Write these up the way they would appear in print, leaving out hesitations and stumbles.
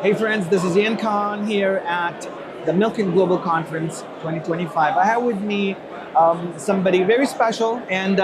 Hey friends, this is Ian Khan here at the Milken Global Conference 2025. I have with me somebody very special, and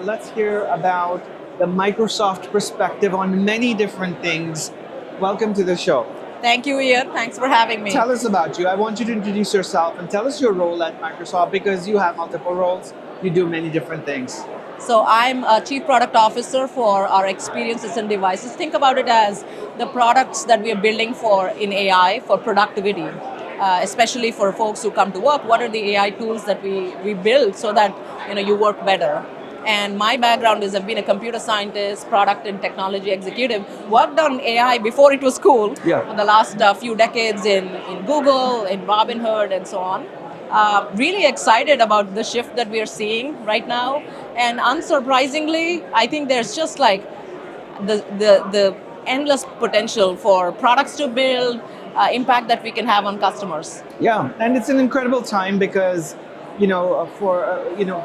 let's hear about the Microsoft perspective on many different things. Welcome to the show. Thank you, Ian. Thanks for having me. Tell us about you. I want you to introduce yourself and tell us your role at Microsoft because you have multiple roles. You do many different things. So I'm a Chief Product Officer for our experiences and devices. Think about it as the products that we are building for in AI for productivity, especially for folks who come to work. What are the AI tools that we build so that you work better? And my background is I've been a computer scientist, product and technology executive, worked on AI before it was cool Yeah. for the last few decades in Google, in Robinhood, and so on. Really excited about the shift that we are seeing right now. And unsurprisingly, I think there's just like the endless potential for products to build, impact that we can have on customers. Yeah, and it's an incredible time because,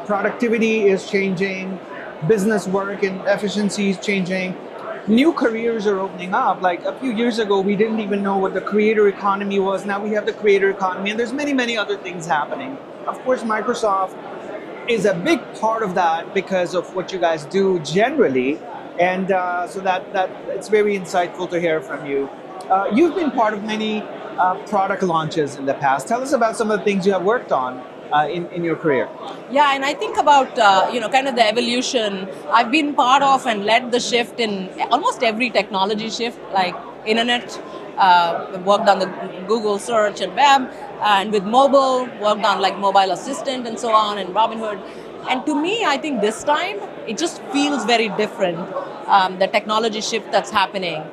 productivity is changing, business work and efficiency is changing. New careers are opening up. Like a few years ago, we didn't even know what the creator economy was. Now we have the creator economy, and there's many, many other things happening. Of course, Microsoft is a big part of that because of what you guys do generally, and so that it's very insightful to hear from you. You've been part of many product launches in the past. Tell us about some of the things you have worked on in your career. Yeah, and I think about kind of the evolution. I've been part of and led the shift in almost every technology shift, like internet. Worked on the Google search and web, and with mobile, worked on like mobile assistant and so on, and Robinhood. And to me, I think this time it just feels very different. The technology shift that's happening,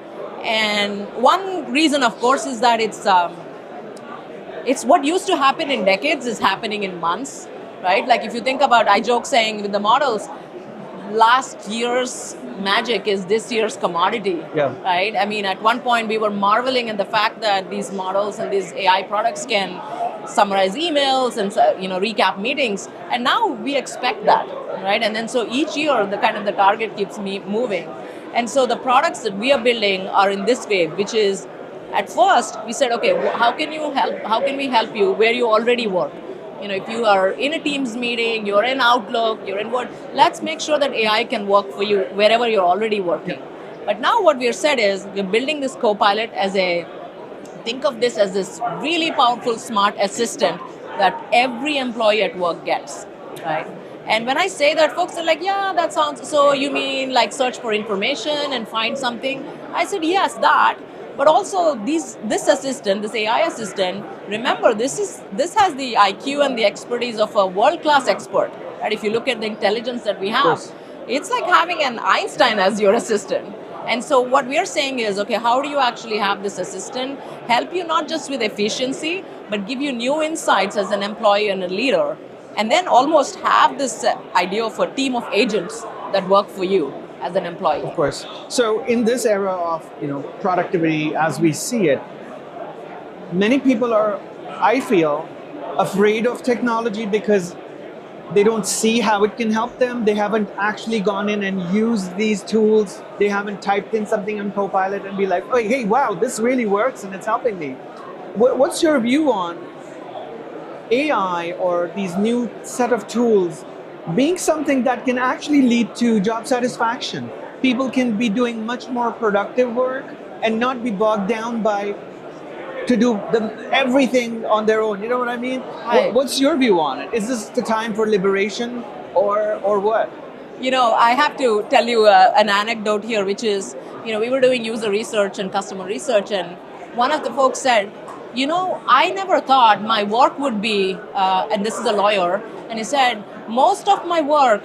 and one reason, of course, is that it's what used to happen in decades is happening in months, right? Like if you think about, I joke saying with the models, last year's magic is this year's commodity, Yeah. right? I mean, at one point we were marveling at the fact that these models and these AI products can summarize emails and recap meetings, and now we expect that, right? And then so each year the target keeps moving, and so the products that we are building are in this wave, which is at first we said, okay, how can you help? How can we help you where you already work? If you are in a Teams meeting, you're in Outlook, you're in Word, let's make sure that AI can work for you wherever you're already working. But now what we've said is we're building this Copilot think of this as this really powerful, smart assistant that every employee at work gets, right? And when I say that, folks are like, yeah, that sounds, so you mean like search for information and find something? I said, yes, that. But also this assistant, this AI assistant, remember this has the IQ and the expertise of a world-class expert. Right? If you look at the intelligence that we have, it's like having an Einstein as your assistant. And so what we are saying is, okay, how do you actually have this assistant help you not just with efficiency, but give you new insights as an employee and a leader, and then almost have this idea of a team of agents that work for you as an employee. Of course. So in this era of productivity as we see it, many people are, I feel, afraid of technology because they don't see how it can help them. They haven't actually gone in and used these tools. They haven't typed in something on Copilot and be like, oh, hey, wow, this really works and it's helping me. What's your view on AI or these new set of tools being something that can actually lead to job satisfaction? People can be doing much more productive work and not be bogged down by to do everything on their own. You know what I mean? Right. What's your view on it? Is this the time for liberation or what? I have to tell you an anecdote here, which is, we were doing user research and customer research, and one of the folks said, I never thought my work would be, and this is a lawyer, and he said, most of my work,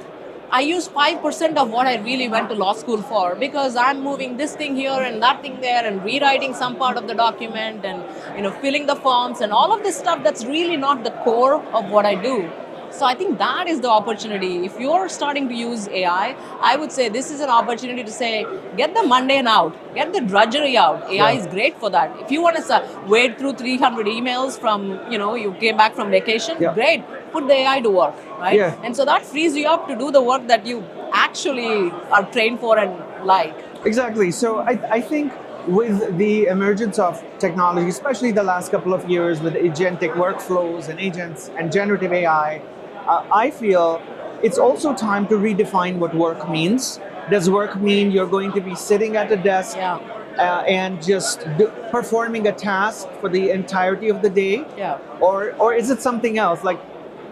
I use 5% of what I really went to law school for, because I'm moving this thing here and that thing there and rewriting some part of the document and filling the forms and all of this stuff that's really not the core of what I do. So I think that is the opportunity. If you're starting to use AI, I would say this is an opportunity to say, get the mundane out, get the drudgery out. AI is great for that. If you want to wade through 300 emails from, you came back from vacation, great, put the AI to work, right? Yeah. And so that frees you up to do the work that you actually are trained for and like. Exactly. So I think with the emergence of technology, especially the last couple of years with agentic workflows and agents and generative AI, I feel it's also time to redefine what work means. Does work mean you're going to be sitting at a desk Yeah. and just performing a task for the entirety of the day? Yeah. Or is it something else? Like,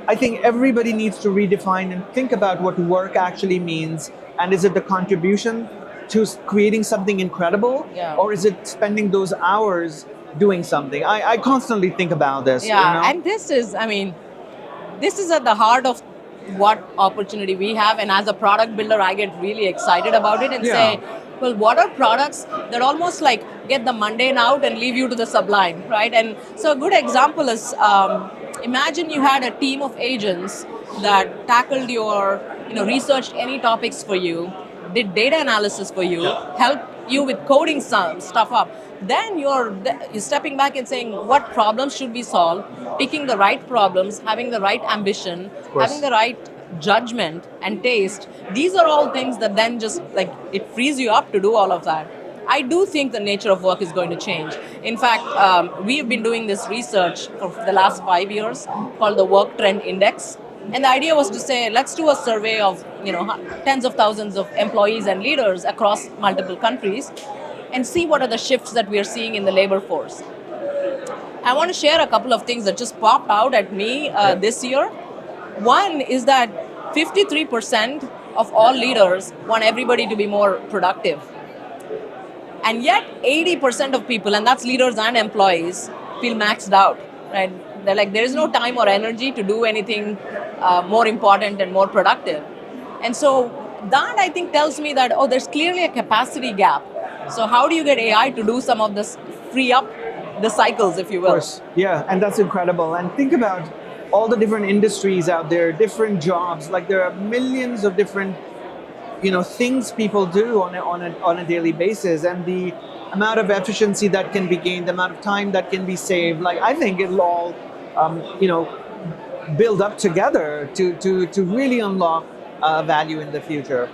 I think everybody needs to redefine and think about what work actually means. And is it the contribution to creating something incredible? Yeah. Or is it spending those hours doing something? I constantly think about this. Yeah, and this is, I mean, this is at the heart of what opportunity we have. And as a product builder, I get really excited about it and Yeah. say, well, what are products that almost like get the mundane out and leave you to the sublime, right? And so a good example is imagine you had a team of agents that tackled your, researched any topics for you, did data analysis for you, helped you with coding some stuff up. Then you're stepping back and saying, what problems should we solve? Picking the right problems, having the right ambition, course. having the right judgment and taste. These are all things that then just like it frees you up to do all of that. I do think the nature of work is going to change. In fact, we've been doing this research for the last 5 years called the Work Trend Index. And the idea was to say, let's do a survey of tens of thousands of employees and leaders across multiple countries and see what are the shifts that we are seeing in the labor force. I want to share a couple of things that just popped out at me this year. One is that 53% of all leaders want everybody to be more productive. And yet 80% of people, and that's leaders and employees, feel maxed out, right? They're like, there is no time or energy to do anything more important and more productive. And so that I think tells me that, there's clearly a capacity gap. So how do you get AI to do some of this, free up the cycles, if you will? Of course, yeah, and that's incredible. And think about all the different industries out there, different jobs. Like there are millions of different, things people do on a daily basis, and the amount of efficiency that can be gained, the amount of time that can be saved. Like I think it'll all, build up together to really unlock value in the future.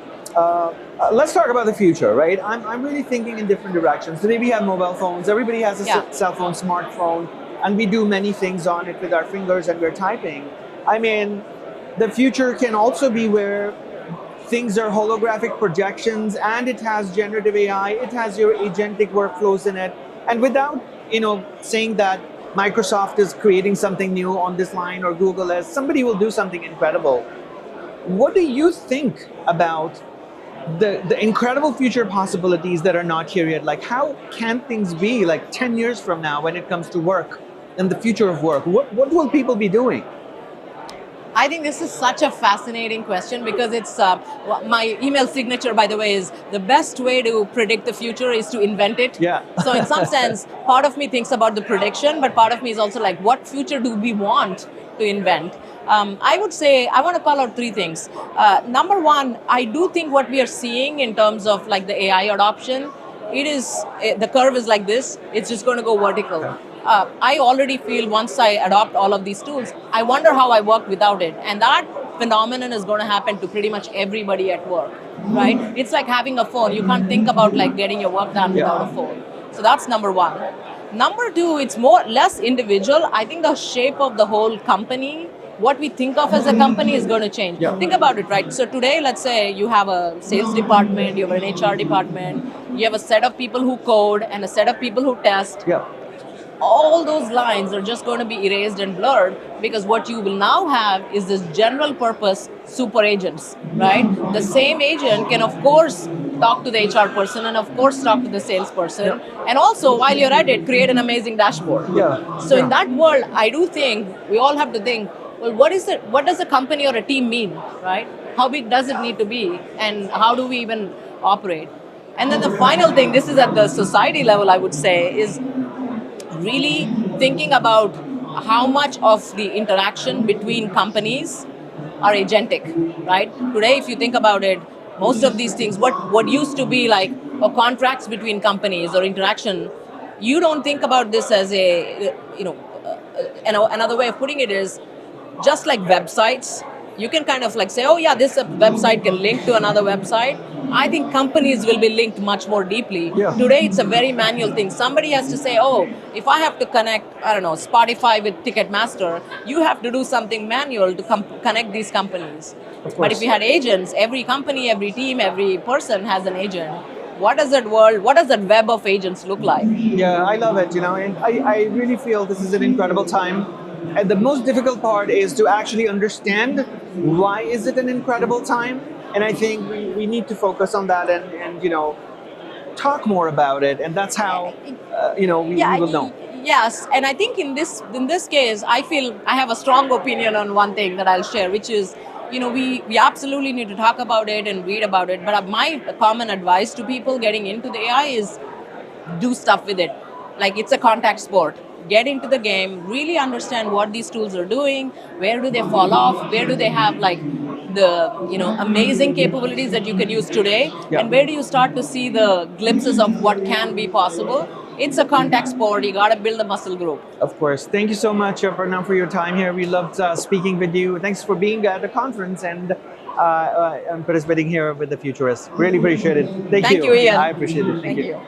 Let's talk about the future, right? I'm really thinking in different directions. Today we have mobile phones. Everybody has a cell phone, smartphone, and we do many things on it with our fingers and we're typing. I mean, the future can also be where things are holographic projections and it has generative AI, it has your agentic workflows in it. And without, saying that Microsoft is creating something new on this line or Google is, somebody will do something incredible. What do you think about the incredible future possibilities that are not here yet? Like how can things be like 10 years from now when it comes to work and the future of work? What will people be doing? I think this is such a fascinating question because it's my email signature, by the way, is the best way to predict the future is to invent it. Yeah. So in some sense, part of me thinks about the prediction, but part of me is also like, what future do we want to invent? I would say, I want to call out three things. Number one, I do think what we are seeing in terms of like the AI adoption, the curve is like this, it's just going to go vertical. I already feel once I adopt all of these tools, I wonder how I work without it. And that phenomenon is going to happen to pretty much everybody at work, right? It's like having a phone. You can't think about like getting your work done without a phone. So that's number one. Number two, it's less individual. I think the shape of the whole company, what we think of as a company is going to change. Yeah. Think about it, right? So today, let's say you have a sales department, you have an HR department, you have a set of people who code and a set of people who test. Yeah. All those lines are just going to be erased and blurred because what you will now have is this general purpose super agents, right? The same agent can, of course, talk to the HR person and, of course, talk to the salesperson. And also, while you're at it, create an amazing dashboard. Yeah. So in that world, I do think we all have to think, well, what does a company or a team mean, right? How big does it need to be? And how do we even operate? And then the final thing, this is at the society level, I would say, is really thinking about how much of the interaction between companies are agentic, right? Today, if you think about it, most of these things, what used to be like contracts between companies or interaction, you don't think about this as another way of putting it is just like websites you can kind of like say, oh yeah, this website can link to another website. I think companies will be linked much more deeply. Yeah. Today it's a very manual thing. Somebody has to say, oh, if I have to connect, I don't know, Spotify with Ticketmaster, you have to do something manual to connect these companies. Of But if course. we had agents, every company, every team, every person has an agent. What does that world, what does that web of agents look like? Yeah, I love it, and I really feel this is an incredible time. And the most difficult part is to actually understand why is it an incredible time. And I think we need to focus on that and talk more about it. And that's how, we will know. Yes, and I think in this case, I feel I have a strong opinion on one thing that I'll share, which is, we absolutely need to talk about it and read about it. But my common advice to people getting into the AI is do stuff with it. Like it's a contact sport. Get into the game, really understand what these tools are doing, where do they fall off, where do they have like the amazing capabilities that you can use today, Yeah. and where do you start to see the glimpses of what can be possible. It's a contact sport. You got to build a muscle group. Of course. Thank you so much, Aparna, for your time here. We loved speaking with you. Thanks for being at the conference and participating here with the Futurists. Really appreciate it. Thank you. Thank you, Ian. I appreciate it. Thank you. you.